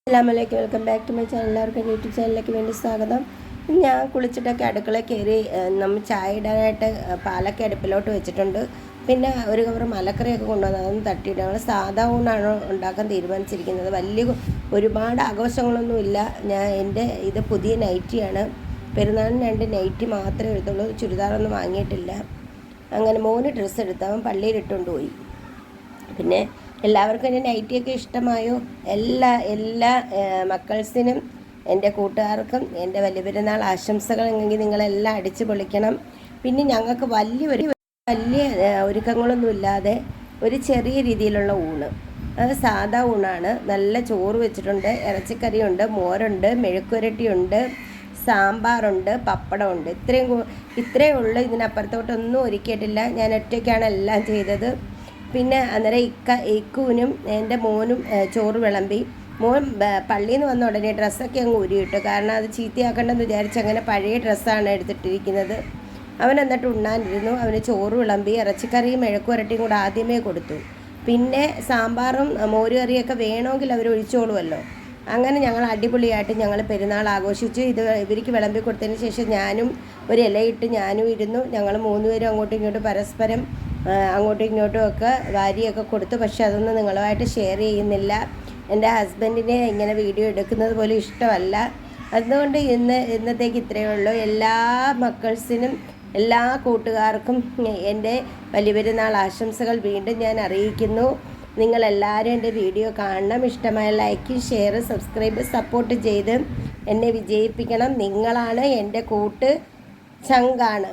അസ്സലാമലൈക്കും welcome back to my channel. എല്ലാവർക്കും YouTube ചാനലിലേക്ക് വേണ്ടി സ്വാഗതം. ഞാൻ കുളിച്ചിട്ടൊക്കെ അടുക്കളയിൽ കയറി നമ്മൾ ചായ ഇടാനായിട്ട് പാലൊക്കെ അടുപ്പിലോട്ട് വെച്ചിട്ടുണ്ട്. പിന്നെ ഒരു കവർ മലക്കറിയൊക്കെ കൊണ്ടുവന്ന് അതൊന്ന് തട്ടിയിട്ട് ഞങ്ങൾ സാധാ ഊണാണ് ഉണ്ടാക്കാൻ തീരുമാനിച്ചിരിക്കുന്നത്. ഒരുപാട് ആഘോഷങ്ങളൊന്നുമില്ല. ഇത് പുതിയ നൈറ്റിയാണ്. പെരുന്നാളിന് 2 നൈറ്റി മാത്രമേ എടുത്തുള്ളൂ. ചുരിദാറൊന്നും വാങ്ങിയിട്ടില്ല. അങ്ങനെ 3 ഡ്രസ്സ് എടുത്ത് അവൻ പള്ളിയിലിട്ടുകൊണ്ട് പോയി. പിന്നെ എല്ലാവർക്കും എൻ്റെ നൈറ്റിയൊക്കെ ഇഷ്ടമായോ? എല്ലാ മക്കൾസിനും എൻ്റെ കൂട്ടുകാർക്കും എൻ്റെ വലിയ പെരുന്നാൾ ആശംസകൾ. എങ്കിൽ നിങ്ങളെല്ലാം അടിച്ചു പൊളിക്കണം. പിന്നെ ഞങ്ങൾക്ക് വലിയ ഒരുക്കങ്ങളൊന്നുമില്ലാതെ ഒരു ചെറിയ രീതിയിലുള്ള ഊണ്, അത് സാധാ ഊണാണ്. നല്ല ചോറ് വെച്ചിട്ടുണ്ട്, ഇറച്ചിക്കറിയുണ്ട്, മോരുണ്ട്, മെഴുക്കുരട്ടിയുണ്ട്, സാമ്പാറുണ്ട്, പപ്പടമുണ്ട്. ഇത്രയേ ഉള്ളൂ. ഇതിനപ്പുറത്തോട്ടൊന്നും ഒരുക്കിയിട്ടില്ല. ഞാൻ ഒറ്റയ്ക്കാണ് എല്ലാം ചെയ്തത്. പിന്നെ അന്നേരം ഇക്കുവിനും എൻ്റെ മോനും ചോറ് വിളമ്പി. മോൻ പള്ളിയിൽ നിന്ന് വന്ന ഉടനെ ഡ്രസ്സൊക്കെ അങ്ങ് ഊരിയിട്ടു. കാരണം അത് ചീത്തയാക്കണ്ടെന്ന് വിചാരിച്ച് അങ്ങനെ പഴയ ഡ്രസ്സാണ് എടുത്തിട്ടിരിക്കുന്നത്. അവൻ എന്നിട്ട് ഉണ്ണാനിരുന്നു. അവന് ചോറ് വിളമ്പി. ഇറച്ചിക്കറിയും മെഴുക്കുവരട്ടിയും കൂടെ ആദ്യമേ കൊടുത്തു. പിന്നെ സാമ്പാറും മോരുകറിയൊക്കെ വേണമെങ്കിൽ അവർ ഒഴിച്ചോളുമല്ലോ. അങ്ങനെ ഞങ്ങൾ അടിപൊളിയായിട്ട് ഞങ്ങൾ പെരുന്നാൾ ആഘോഷിച്ചു. ഇവർക്ക് വിളമ്പി കൊടുത്തതിന് ശേഷം ഞാനും ഒരു ഇലയിട്ട് ഞാനും ഇരുന്നു. ഞങ്ങൾ 3 പേരും അങ്ങോട്ടും ഇങ്ങോട്ടും പരസ്പരം അങ്ങോട്ടും ഇങ്ങോട്ടും ഒക്കെ വാരിയൊക്കെ കൊടുത്തു. പക്ഷെ അതൊന്നും നിങ്ങളുമായിട്ട് ഷെയർ ചെയ്യുന്നില്ല. എൻ്റെ ഹസ്ബൻഡിനെ ഇങ്ങനെ വീഡിയോ എടുക്കുന്നത് പോലും ഇഷ്ടമല്ല. അതുകൊണ്ട് ഇന്നത്തേക്ക് ഇത്രയേ ഉള്ളൂ. എല്ലാ മക്കൾസിനും എല്ലാ കൂട്ടുകാർക്കും എൻ്റെ വലിയ പെരുന്നാൾ ആശംസകൾ വീണ്ടും ഞാൻ അറിയിക്കുന്നു. നിങ്ങളെല്ലാവരും എൻ്റെ വീഡിയോ കാണണം. ഇഷ്ടമായ ലൈക്ക്, ഷെയർ, സബ്സ്ക്രൈബ്, സപ്പോർട്ട് ചെയ്ത് എന്നെ വിജയിപ്പിക്കണം. നിങ്ങളാണ് എൻ്റെ ചങ്കാണ്.